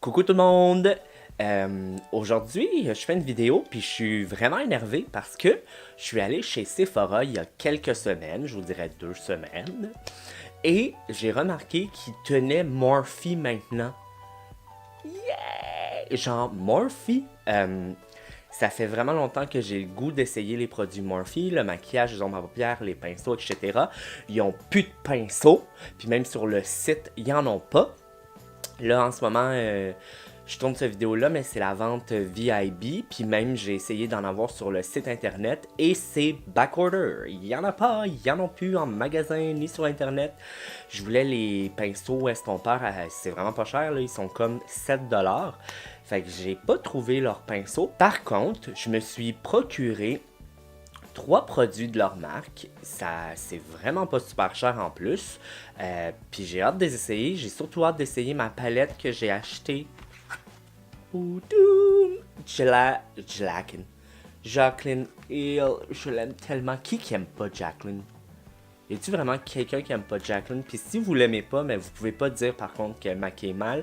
Coucou tout le monde! Aujourd'hui, je fais une vidéo puis je suis vraiment énervé parce que je suis allé chez Sephora il y a quelques semaines, je vous dirais 2 semaines, et j'ai remarqué qu'ils tenaient Morphe maintenant. Yeah! Genre, Morphe, ça fait vraiment longtemps que j'ai le goût d'essayer les produits Morphe, le maquillage, les ombres à paupières, les pinceaux, etc. Ils ont plus de pinceaux, puis même sur le site, ils en ont pas. Là, en ce moment, je tourne cette vidéo-là, mais c'est la vente VIB. Puis même, j'ai essayé d'en avoir sur le site internet et c'est backorder. Il y en a pas, il y en a plus en magasin ni sur internet. Je voulais les pinceaux estompeurs, c'est vraiment pas cher, là, ils sont comme 7$. Fait que j'ai pas trouvé leurs pinceaux. Par contre, je me suis procuré 3 produits de leur marque. Ça, c'est vraiment pas super cher en plus. Puis j'ai hâte de les essayer. J'ai surtout hâte d'essayer ma palette que j'ai achetée. Jacqueline Hill. Je l'aime tellement. Qui aime pas Jacqueline? Y a-t-il vraiment quelqu'un qui aime pas Jacqueline? Puis si vous l'aimez pas, mais vous pouvez pas dire par contre qu'elle maquille mal.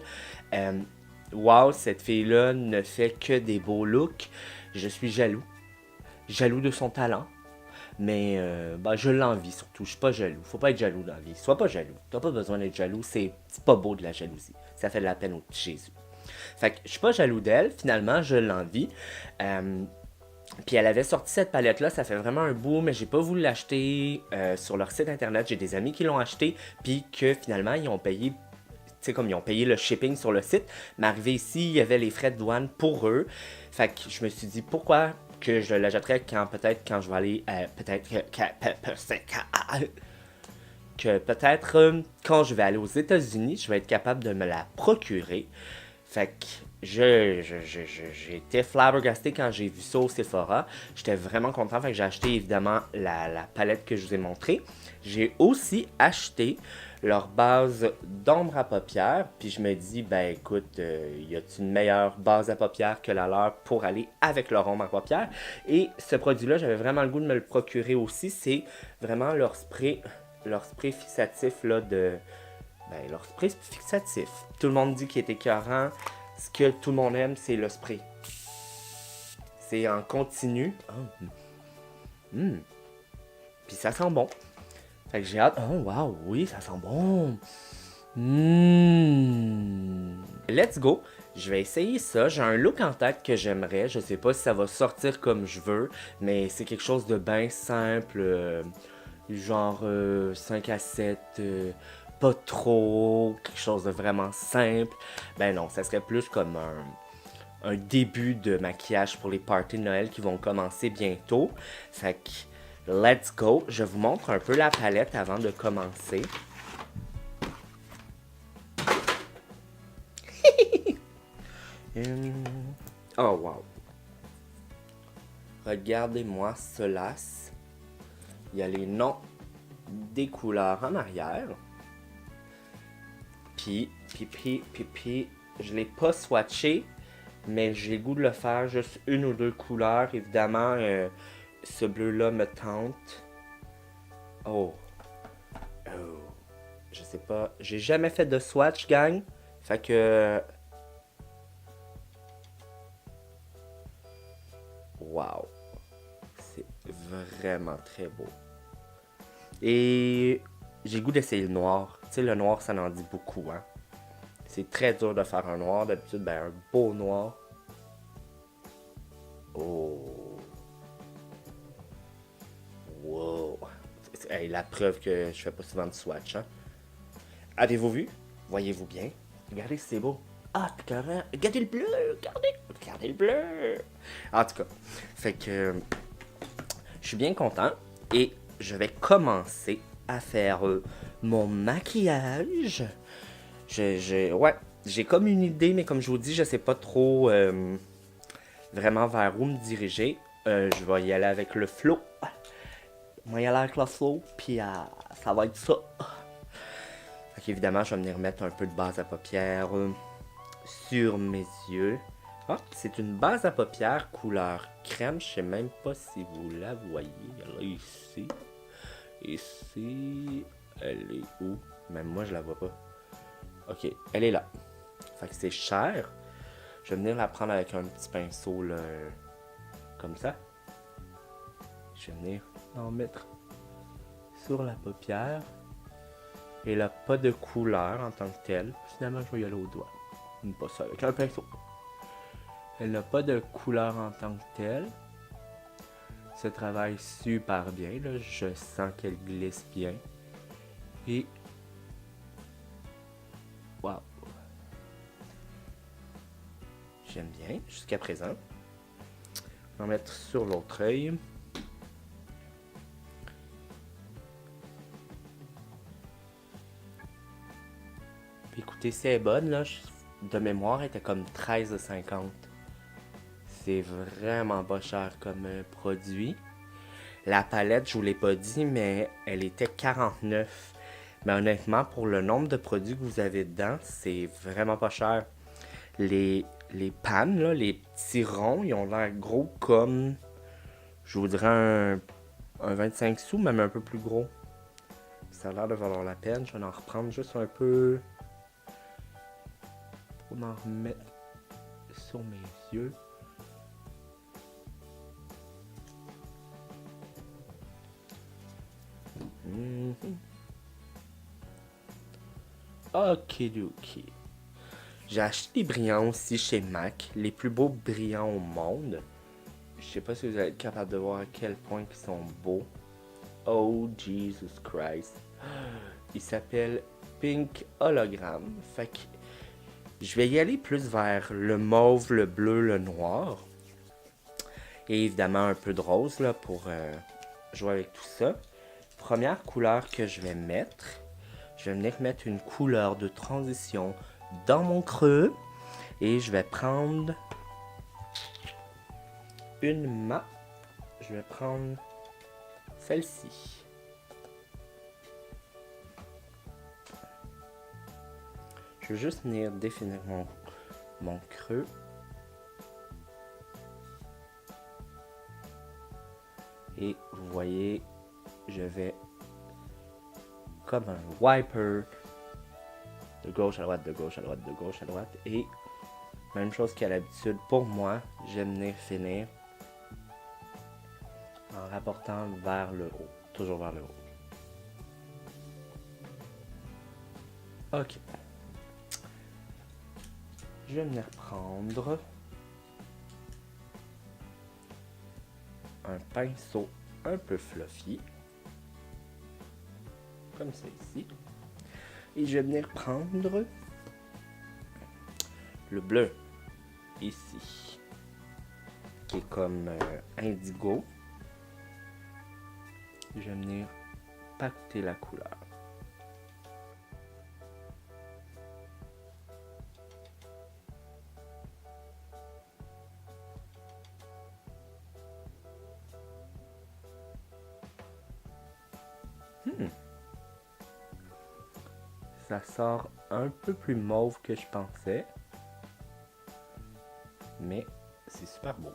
Wow, cette fille-là ne fait que des beaux looks. Je suis jaloux. Jaloux de son talent. Mais je l'envie surtout. Je suis pas jaloux. Faut pas être jaloux dans la vie. Sois pas jaloux. T'as pas besoin d'être jaloux. C'est pas beau de la jalousie. Ça fait de la peine au petit Jésus. Fait que je suis pas jaloux d'elle. Finalement, je l'envie. Puis elle avait sorti cette palette-là, ça fait vraiment un bout, mais j'ai pas voulu l'acheter sur leur site internet. J'ai des amis qui l'ont acheté, puis que finalement, ils ont payé, tu sais, comme ils ont payé le shipping sur le site. Mais arrivé ici, il y avait les frais de douane pour eux. Fait que je me suis dit, pourquoi que je l'achèterais quand je vais aller, peut-être quand je vais aller aux États-Unis, je vais être capable de me la procurer. Fait que j'ai été flabbergasté quand j'ai vu ça au Sephora. J'étais vraiment content. Fait que j'ai acheté évidemment la palette que je vous ai montrée. J'ai aussi acheté leur base d'ombre à paupières. Puis je me dis, ben écoute, y a-t-il une meilleure base à paupières que la leur pour aller avec leur ombre à paupières? Et ce produit-là, j'avais vraiment le goût de me le procurer aussi. C'est vraiment leur spray fixatif là de. Ben, leur spray fixatif. Tout le monde dit qu'il est écœurant. Ce que tout le monde aime, c'est le spray. C'est en continu. Oh. Puis ça sent bon. Fait que j'ai hâte. Oh, wow, oui, ça sent bon. Let's go. Je vais essayer ça. J'ai un look en tête que j'aimerais. Je sais pas si ça va sortir comme je veux, mais c'est quelque chose de bien simple. Genre 5 à 7. Pas trop. Quelque chose de vraiment simple. Ben non, ça serait plus comme un début de maquillage pour les parties de Noël qui vont commencer bientôt. Fait que, let's go. Je vous montre un peu la palette avant de commencer. Oh wow. Regardez-moi cela. Il y a les noms des couleurs en arrière. Puis, je l'ai pas swatché, mais j'ai le goût de le faire juste une ou deux couleurs. Évidemment, ce bleu-là me tente. Oh. Je sais pas. J'ai jamais fait de swatch, gang. Fait que. Wow. C'est vraiment très beau. Et j'ai le goût d'essayer le noir. Tu sais, le noir, ça en dit beaucoup, hein. C'est très dur de faire un noir. D'habitude, ben, un beau noir. Oh. Wow. Hey, la preuve que je fais pas souvent de swatch, hein. Avez-vous vu? Voyez-vous bien? Regardez si c'est beau. Ah, carrément. Regardez le bleu. Regardez le bleu. En tout cas, fait que je suis bien content. Et je vais commencer à faire mon maquillage. Ouais, j'ai comme une idée, mais comme je vous dis, je sais pas trop vraiment vers où me diriger. Je vais y aller avec le flow. Je vais y aller avec le flow, puis ça va être ça. Donc évidemment, je vais venir mettre un peu de base à paupières sur mes yeux. Ah, c'est une base à paupières couleur crème. Je sais même pas si vous la voyez. Elle est ici. Ici. Elle est où? Même moi, je la vois pas. Ok, elle est là. Fait que c'est cher. Je vais venir la prendre avec un petit pinceau, là, comme ça. Je vais venir en mettre sur la paupière. Et elle n'a pas de couleur en tant que telle. Finalement, je vais y aller au doigt. Pas ça, avec un pinceau. Elle n'a pas de couleur en tant que telle. Ça travaille super bien, là. Je sens qu'elle glisse bien. Et... Wow! J'aime bien, jusqu'à présent. Je vais en mettre sur l'autre œil. Puis écoutez, c'est bonne, là. De mémoire, elle était comme 13,50. C'est vraiment pas cher comme produit. La palette, je vous l'ai pas dit, mais elle était 49. Mais honnêtement, pour le nombre de produits que vous avez dedans, c'est vraiment pas cher. Les pannes, là, les petits ronds, ils ont l'air gros comme, je vous dirais, un 25 sous, même un peu plus gros. Ça a l'air de valoir la peine. Je vais en reprendre juste un peu pour m'en remettre sur mes yeux. Ok. J'ai acheté des brillants aussi chez MAC, les plus beaux brillants au monde. Je sais pas si vous allez être capable de voir à quel point ils sont beaux. Oh Jesus Christ. Il s'appelle Pink Hologram. Fait que je vais y aller plus vers le mauve, le bleu, le noir. Et évidemment un peu de rose là pour jouer avec tout ça. Première couleur que je vais mettre, je vais venir mettre une couleur de transition dans mon creux. Et je vais prendre une main. Je vais prendre celle-ci. Je vais juste venir définir mon creux. Et vous voyez, je vais comme un wiper de gauche à droite, de gauche à droite, de gauche à droite. Et même chose qu'à l'habitude, pour moi, je vais venir finir en rapportant vers le haut. Toujours vers le haut. Ok. Je vais venir prendre un pinceau un peu fluffy, comme ça ici. Et je vais venir prendre le bleu, ici, qui est comme indigo. Je vais venir pacter la couleur. Ça sort un peu plus mauve que je pensais. Mais c'est super beau.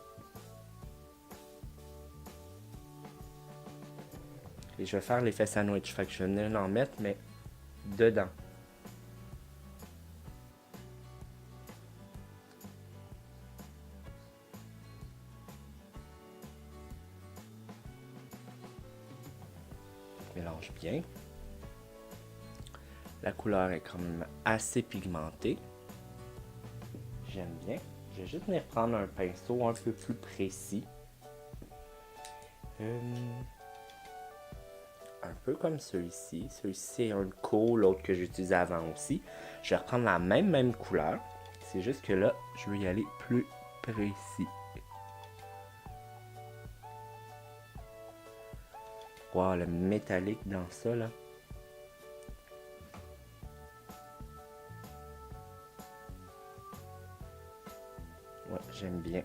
Et je vais faire l'effet sandwich. Fait que je vais venir en mettre, mais dedans. Je mélange bien. La couleur est quand même assez pigmentée. J'aime bien. Je vais juste venir prendre un pinceau un peu plus précis. Un peu comme celui-ci. Celui-ci c'est un co, l'autre que j'utilisais avant aussi. Je vais reprendre la même couleur. C'est juste que là, je veux y aller plus précis. Wow, le métallique dans ça là. Ouais, j'aime bien.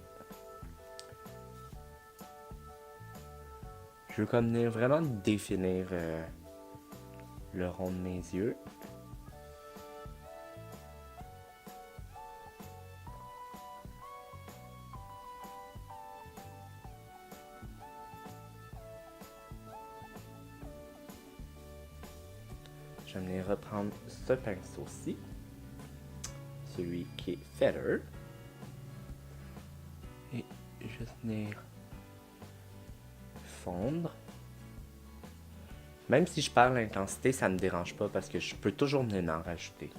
Je veux comme venir vraiment définir le rond de mes yeux. Je vais venir reprendre ce pinceau-ci celui qui est Feather. Et juste venir fondre. Même si je perds l'intensité, ça me dérange pas parce que je peux toujours venir en rajouter.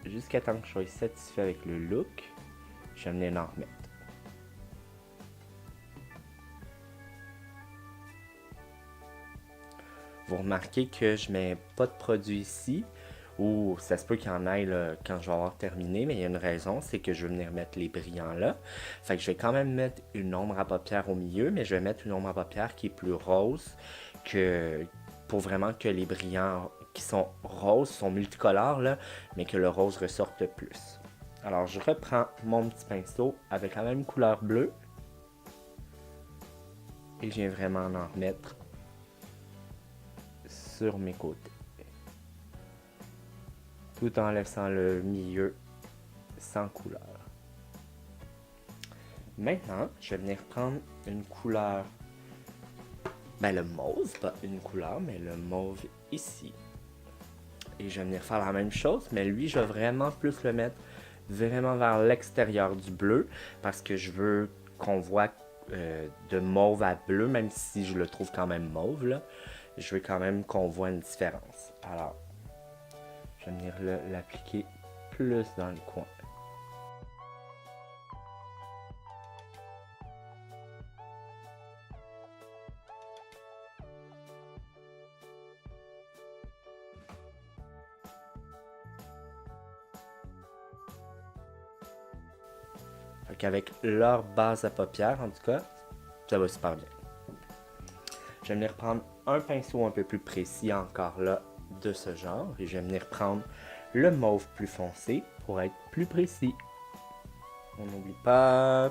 Jusqu'à temps que je sois satisfait avec le look, je vais venir en remettre. Vous remarquez que je mets pas de produit ici, ou ça se peut qu'il y en ait là, quand je vais avoir terminé, mais il y a une raison, c'est que je vais venir mettre les brillants là. Fait que je vais quand même mettre une ombre à paupières au milieu, mais je vais mettre une ombre à paupières qui est plus rose, que pour vraiment que les brillants qui sont roses sont multicolores, là, mais que le rose ressorte plus. Alors je reprends mon petit pinceau avec la même couleur bleue, et je viens vraiment en remettre sur mes côtés, tout en laissant le milieu sans couleur. Maintenant, je vais venir prendre une couleur, le mauve, pas une couleur, mais le mauve ici. Et je vais venir faire la même chose, mais lui, je vais vraiment plus le mettre vraiment vers l'extérieur du bleu, parce que je veux qu'on voit de mauve à bleu, même si je le trouve quand même mauve, là. Je veux quand même qu'on voit une différence. Alors, je vais venir l'appliquer plus dans le coin. Fait qu'avec leur base à paupières, en tout cas, ça va super bien. Je vais venir prendre un pinceau un peu plus précis encore là de ce genre et je vais venir prendre le mauve plus foncé pour être plus précis. On n'oublie pas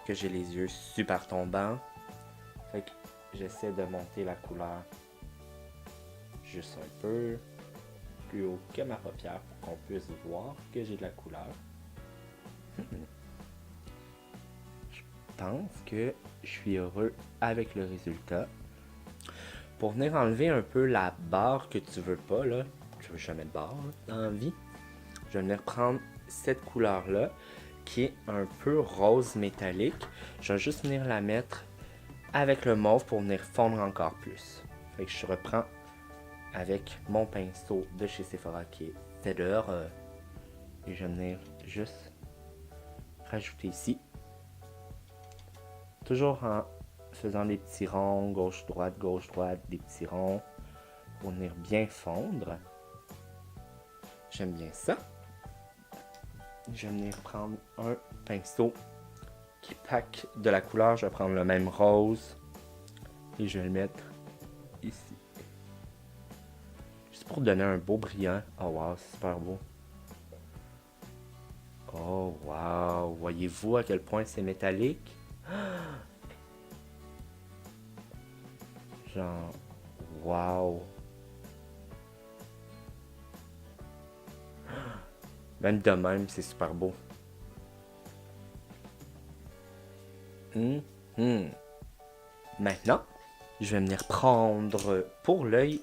que j'ai les yeux super tombants. Fait que j'essaie de monter la couleur juste un peu plus haut que ma paupière pour qu'on puisse voir que j'ai de la couleur. Je pense que je suis heureux avec le résultat. Pour venir enlever un peu la barre que tu veux pas, là, je veux jamais de barre là, dans la vie, je vais venir prendre cette couleur-là, qui est un peu rose métallique. Je vais juste venir la mettre avec le mauve pour venir fondre encore plus. Fait que je reprends avec mon pinceau de chez Sephora qui est Feather, et je vais venir juste rajouter ici. Toujours en faisant des petits ronds, gauche-droite, des petits ronds, pour venir bien fondre. J'aime bien ça. Je vais venir prendre un pinceau qui pack de la couleur. Je vais prendre le même rose et je vais le mettre ici. Juste pour donner un beau brillant. Oh wow, c'est super beau. Oh wow, voyez-vous à quel point c'est métallique? Genre, wow. Même de même, c'est super beau. Maintenant, je vais venir prendre pour l'œil,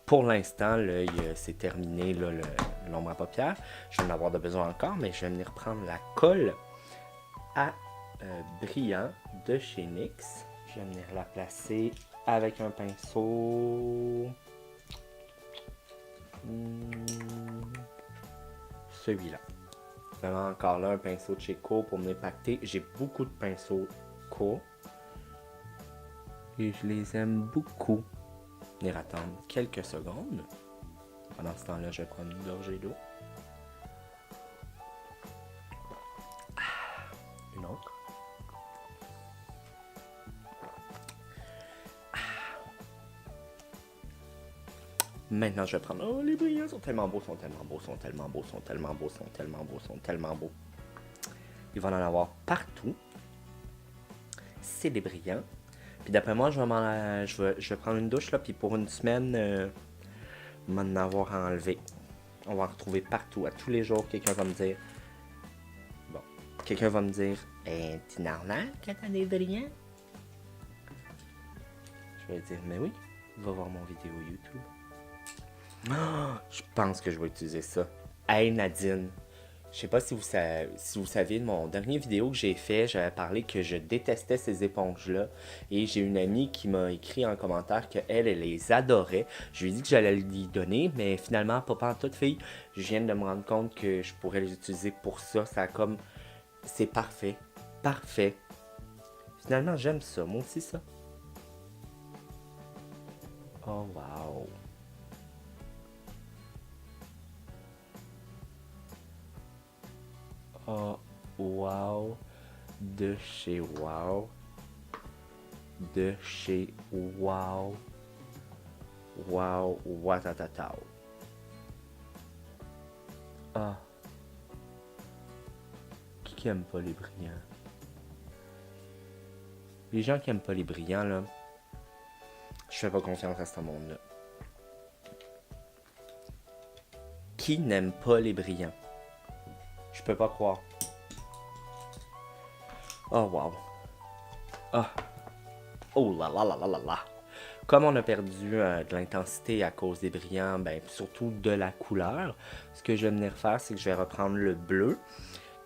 pour l'instant, l'œil c'est terminé, là, l'ombre à paupières. Je vais en avoir de besoin encore, mais je vais venir prendre la colle à brillant de chez NYX. Je vais venir la placer avec un pinceau. Celui-là. Vraiment encore là un pinceau de chez Co pour m'impacter. J'ai beaucoup de pinceaux Co. Et je les aime beaucoup. Venir attendre quelques secondes. Pendant ce temps-là, je vais prendre une gorgée d'eau. Une autre. Maintenant, je vais prendre... Oh, les brillants sont tellement beaux, sont tellement beaux, sont tellement beaux, sont tellement beaux, sont tellement beaux, sont tellement beaux. Il va en avoir partout. C'est des brillants. Puis d'après moi, je vais prendre une douche, là, puis pour une semaine, m'en avoir enlevé. On va en retrouver partout. À tous les jours, quelqu'un va me dire... Bon, quelqu'un va me dire... t'es normal quand t'as des brillants? Je vais dire, mais oui, va voir mon vidéo YouTube. Je pense que je vais utiliser ça. Hey Nadine, je sais pas si vous savez, de mon dernier vidéo que j'ai fait, j'avais parlé que je détestais ces éponges-là. Et j'ai une amie qui m'a écrit en commentaire qu'elle, elle les adorait. Je lui ai dit que j'allais lui donner, mais finalement, pas en toute fille. Je viens de me rendre compte que je pourrais les utiliser pour ça. Ça a comme... C'est parfait. Parfait. Finalement, j'aime ça. Moi aussi, ça. Oh, wow. Oh, wow. De chez wow. De chez wow. Wow, watatatao. Ah, qui aime pas les brillants? Les gens qui aiment pas les brillants, là, je fais pas confiance à ce monde-là. Qui n'aime pas les brillants? Je peux pas croire. Oh, wow. Ah, oh là là là là là là. Comme on a perdu de l'intensité à cause des brillants, ben surtout de la couleur, ce que je vais venir faire, c'est que je vais reprendre le bleu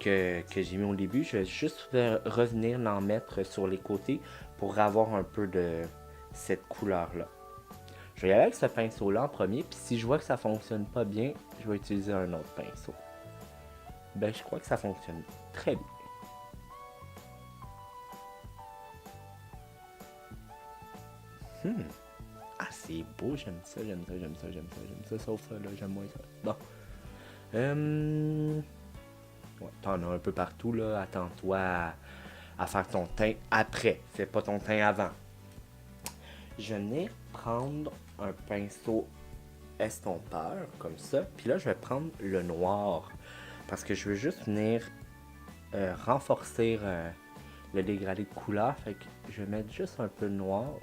que j'ai mis au début. Je vais juste revenir l'en mettre sur les côtés pour avoir un peu de cette couleur-là. Je vais y aller avec ce pinceau-là en premier, puis si je vois que ça fonctionne pas bien, je vais utiliser un autre pinceau. Ben, je crois que ça fonctionne très bien. Ah, c'est beau, j'aime ça, j'aime ça, j'aime ça, j'aime ça, j'aime ça, sauf ça, là, j'aime moins ça. Bon. Ouais, t'en as un peu partout, là. Attends-toi à faire ton teint après. Fais pas ton teint avant. Je vais venir prendre un pinceau estompeur, comme ça. Puis là, je vais prendre le noir. Parce que je veux juste venir renforcer le dégradé de couleur. Fait que je vais mettre juste un peu de noir.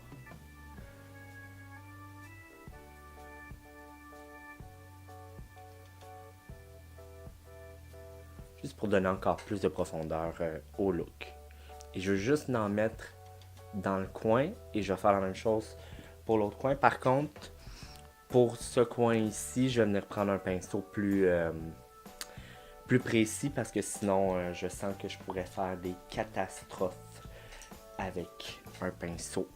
Juste pour donner encore plus de profondeur au look. Et je veux juste en mettre dans le coin et je vais faire la même chose pour l'autre coin. Par contre, pour ce coin ici, je vais venir prendre un pinceau plus précis parce que sinon, je sens que je pourrais faire des catastrophes avec un pinceau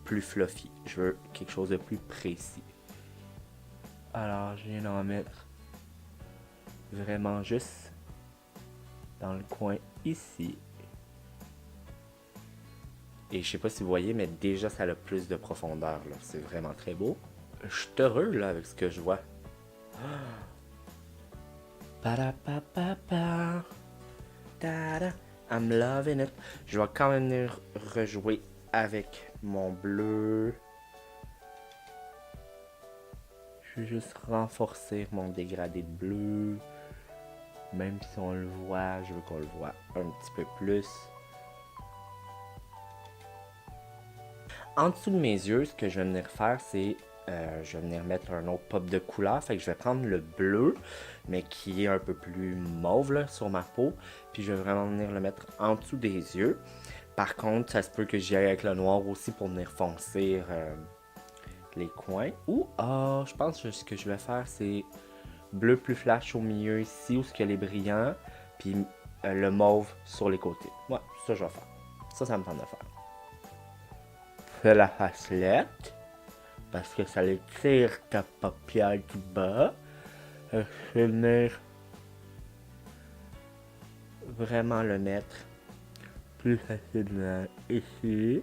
plus fluffy. Je veux quelque chose de plus précis. Alors, je viens d'en mettre vraiment juste dans le coin ici. Et je sais pas si vous voyez, mais déjà ça a plus de profondeur là. C'est vraiment très beau. Je suis heureux là avec ce que je vois. Parapapapa. Tada. I'm loving it. Je vais quand même venir rejouer avec mon bleu. Je vais juste renforcer mon dégradé de bleu. Même si on le voit, je veux qu'on le voit un petit peu plus. En dessous de mes yeux, ce que je vais venir faire, c'est je vais venir mettre un autre pop de couleur. Fait que je vais prendre le bleu, mais qui est un peu plus mauve là, sur ma peau. Puis je vais vraiment venir le mettre en dessous des yeux. Par contre, ça se peut que j'y aille avec le noir aussi pour venir foncer les coins. Ou, je pense que ce que je vais faire, c'est bleu plus flash au milieu ici, où ce qu'il y a les brillants. Puis le mauve sur les côtés. Ouais, ça je vais faire. Ça me tente de faire. Fais la facelette. Parce que ça les tire ta paupière du bas. Je vais venir vraiment le mettre plus facilement ici.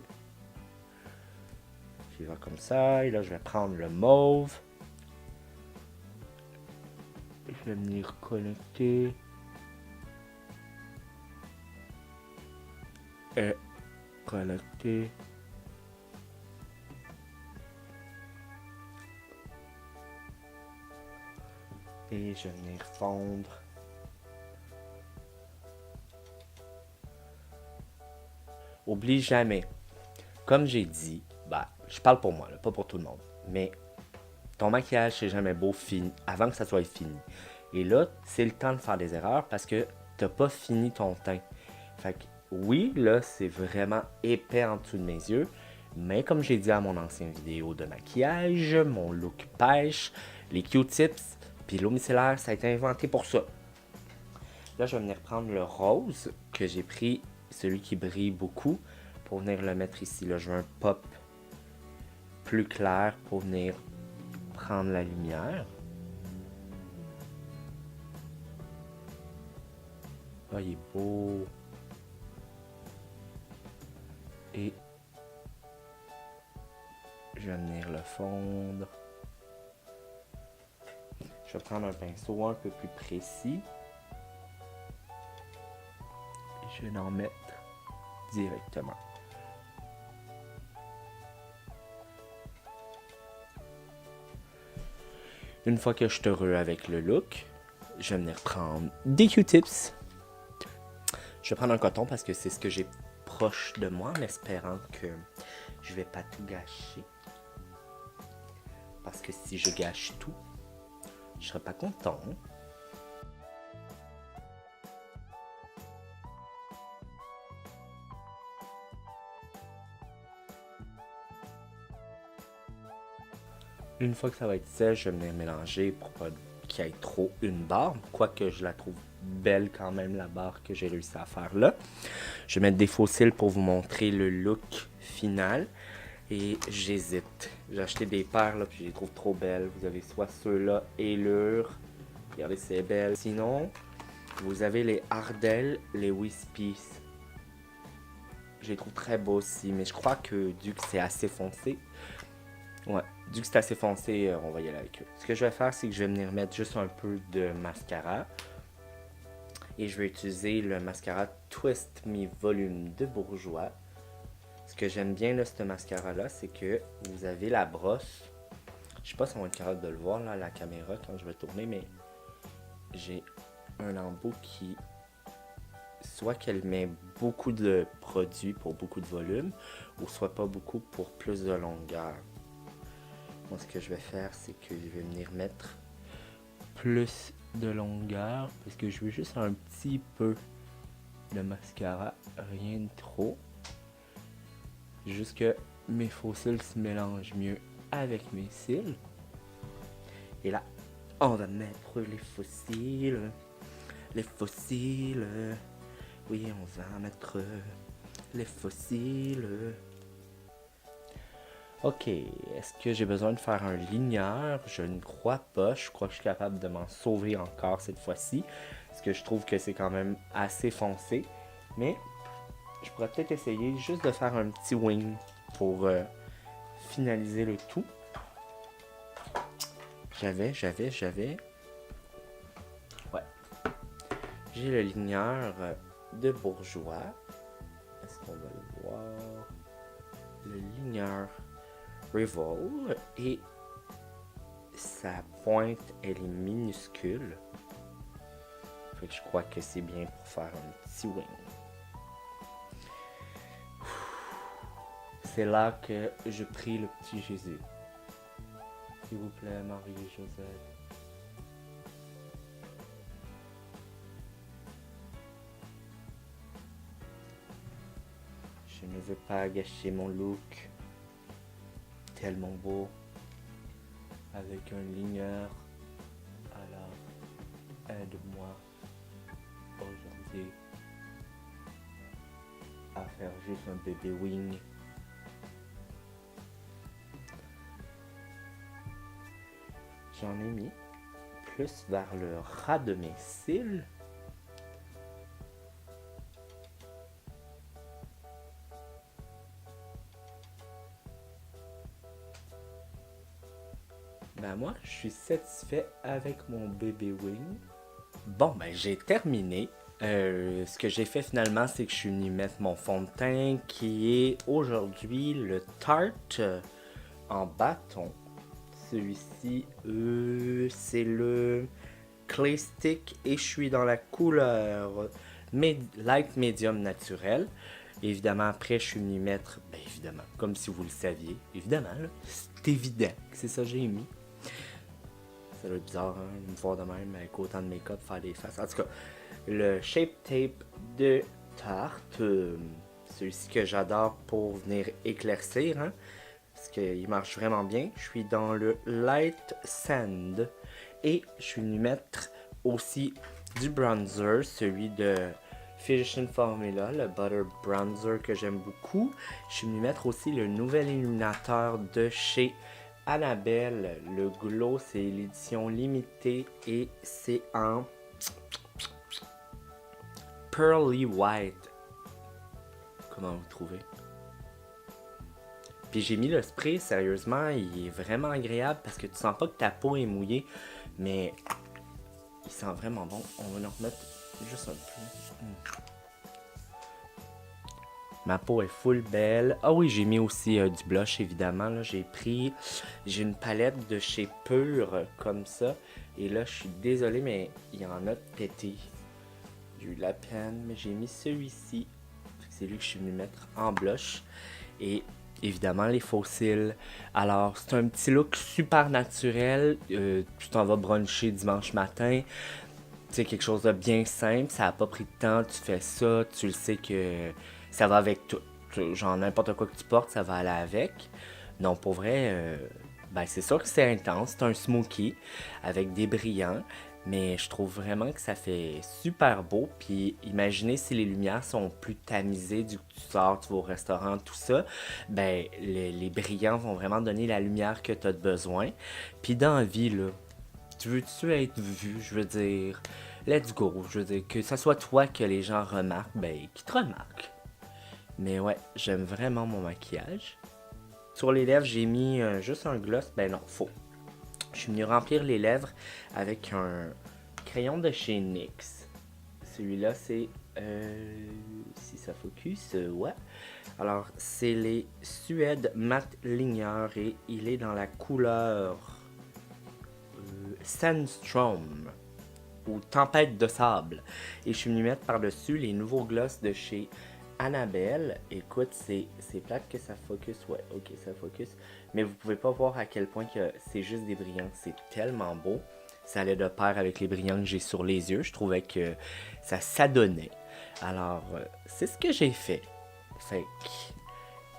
Je vais comme ça. Et là, je vais prendre le mauve. Je vais venir connecter. Et connecter. Et je vais venir fondre. Oublie jamais. Comme j'ai dit, je parle pour moi, là, pas pour tout le monde. Mais ton maquillage, c'est jamais beau avant que ça soit fini. Et là, c'est le temps de faire des erreurs parce que t'as pas fini ton teint. Fait que oui, là, c'est vraiment épais en dessous de mes yeux. Mais comme j'ai dit à mon ancienne vidéo de maquillage, mon look pêche, les Q-tips, puis l'eau micellaire, ça a été inventé pour ça. Là, je vais venir prendre le rose que j'ai pris, celui qui brille beaucoup, pour venir le mettre ici. Là, je veux un pop plus clair pour venir prendre la lumière. Ah, il est beau. Et je vais venir le fondre. Je vais prendre un pinceau un peu plus précis. Et je vais en mettre directement. Une fois que je suis heureux avec le look, je vais venir prendre des Q-tips. Je vais prendre un coton parce que c'est ce que j'ai proche de moi, en espérant que je vais pas tout gâcher. Parce que si je gâche tout, je serai pas content. Une fois que ça va être sèche, je vais venir mélanger pour pas qu'il y ait trop une barre. Quoique je la trouve belle quand même, la barre que j'ai réussi à faire là. Je vais mettre des faux cils pour vous montrer le look final. Et j'hésite. J'ai acheté des paires là, puis je les trouve trop belles. Vous avez soit ceux-là et lure. Regardez, c'est belle. Sinon, vous avez les Ardell, les Wispies. Je les trouve très beaux aussi, mais je crois que vu que c'est assez foncé, ouais, vu que c'est assez foncé, on va y aller avec eux. Ce que je vais faire, c'est que je vais venir mettre juste un peu de mascara. Et je vais utiliser le mascara Twist Me Volume de Bourjois. Ce que j'aime bien de ce mascara-là, c'est que vous avez la brosse. Je sais pas si on va être capable de le voir là, à la caméra quand je vais tourner, mais j'ai un embout qui... soit qu'elle met beaucoup de produits pour beaucoup de volume, ou soit pas beaucoup pour plus de longueur. Moi, ce que je vais faire, c'est que je vais venir mettre plus de longueur, parce que je veux juste un petit peu de mascara, rien de trop. Juste que mes faux cils se mélangent mieux avec mes cils. Et là, on va mettre les faux cils. Les faux cils. Oui, on va mettre les faux cils. Ok, est-ce que j'ai besoin de faire un ligneur? Je ne crois pas. Je crois que je suis capable de m'en sauver encore cette fois-ci. Parce que je trouve que c'est quand même assez foncé. Mais je pourrais peut-être essayer juste de faire un petit wing pour finaliser le tout. J'avais. Ouais. J'ai le ligneur de Bourjois. Est-ce qu'on va le voir? Le ligneur Revol. Et sa pointe, elle est minuscule. Fait que je crois que c'est bien pour faire un petit wing. C'est là que je prie le petit Jésus. S'il vous plaît, Marie et Joseph. Je ne veux pas gâcher mon look. Tellement beau. Avec un ligneur. Alors, aide-moi aujourd'hui à faire juste un bébé wing. J'en ai mis plus vers le ras de mes cils. Ben moi, je suis satisfait avec mon bébé wing. Bon, ben j'ai terminé. Ce que j'ai fait finalement, c'est que je suis venu mettre mon fond de teint qui est aujourd'hui le Tarte en bâton. Celui-ci, c'est le Clay Stick et je suis dans la couleur Light Medium naturel. Évidemment, après, je suis venu mettre, ben évidemment, comme si vous le saviez, évidemment, là, c'est évident que c'est ça que j'ai mis. Ça doit être bizarre, hein, de me voir de même avec autant de make-up, faire des faces. En tout cas, le Shape Tape de Tarte, celui-ci que j'adore pour venir éclaircir, hein, parce qu'il marche vraiment bien. Je suis dans le Light Sand et je suis venu mettre aussi du bronzer, celui de Physicians Formula, le Butter Bronzer que j'aime beaucoup. Je suis venu mettre aussi le nouvel illuminateur de chez Annabelle, le Glow, c'est l'édition limitée et c'est en Pearly White. Comment vous trouvez? Puis j'ai mis le spray, sérieusement, il est vraiment agréable parce que tu sens pas que ta peau est mouillée, mais il sent vraiment bon. On va en remettre juste un peu. Ma peau est full belle. Ah oui, j'ai mis aussi du blush, évidemment. Là, j'ai une palette de chez Pure, comme ça. Et là, je suis désolé, mais il y en a pété. J'ai eu de la peine, mais j'ai mis celui-ci. C'est lui que je suis venu mettre en blush. Et évidemment, les faux cils. Alors, c'est un petit look super naturel. Tu t'en vas bruncher dimanche matin. C'est quelque chose de bien simple. Ça n'a pas pris de temps. Tu fais ça. Tu le sais que ça va avec tout. Genre, n'importe quoi que tu portes, ça va aller avec. Non, pour vrai, ben c'est sûr que c'est intense. C'est un smoky avec des brillants. Mais je trouve vraiment que ça fait super beau. Puis imaginez si les lumières sont plus tamisées du coup tu sors, tu vas au restaurant, tout ça. Ben les brillants vont vraiment donner la lumière que tu as besoin. Puis dans la vie, là, tu veux-tu être vu? Je veux dire, let's go. Je veux dire, que ce soit toi que les gens remarquent, ben qu'ils te remarquent. Mais ouais, j'aime vraiment mon maquillage. Sur les lèvres, j'ai mis juste un gloss. Ben non, faux. Je suis venu remplir les lèvres avec un crayon de chez NYX. Celui-là, c'est... si ça focus, ouais. Alors, c'est les Suède Matte Ligneur et il est dans la couleur Sandstorm ou Tempête de sable. Et je suis venu mettre par-dessus les nouveaux gloss de chez Annabelle. Écoute, c'est plate que ça focus. Ouais, ok, ça focus. Mais vous pouvez pas voir à quel point que c'est juste des brillants. C'est tellement beau. Ça allait de pair avec les brillants que j'ai sur les yeux. Je trouvais que ça s'adonnait. Alors, c'est ce que j'ai fait. Fait que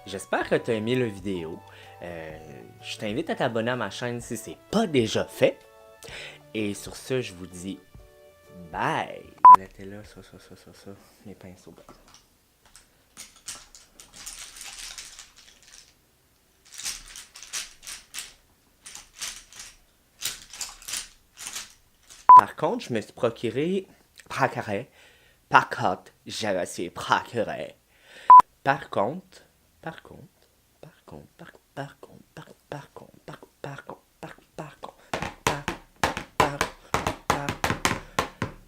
j'espère que tu as aimé la vidéo. Je t'invite à t'abonner à ma chaîne si c'est pas déjà fait. Et sur ce, je vous dis bye. Elle était là, ça. Mes pinceaux. Par contre, je me suis procuré. Par contre, je me suis procuré. Par contre.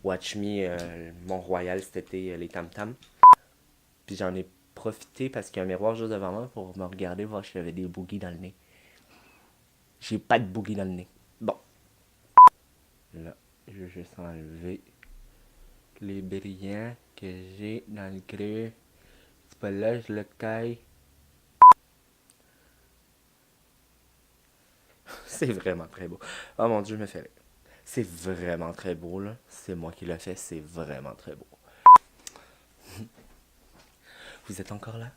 Watch Me, Mont-Royal cet été, les tam-tams. Puis j'en ai profité parce qu'il y a un miroir juste devant moi pour me regarder, voir si j'avais des boogies dans le nez. J'ai pas de boogies dans le nez. Bon. Là, je vais juste enlever les brillants que j'ai dans le creux. C'est pas là, je le caille. C'est vraiment très beau. Oh mon dieu, je me fais rire. C'est vraiment très beau, là. C'est moi qui l'ai fait, c'est vraiment très beau. Vous êtes encore là?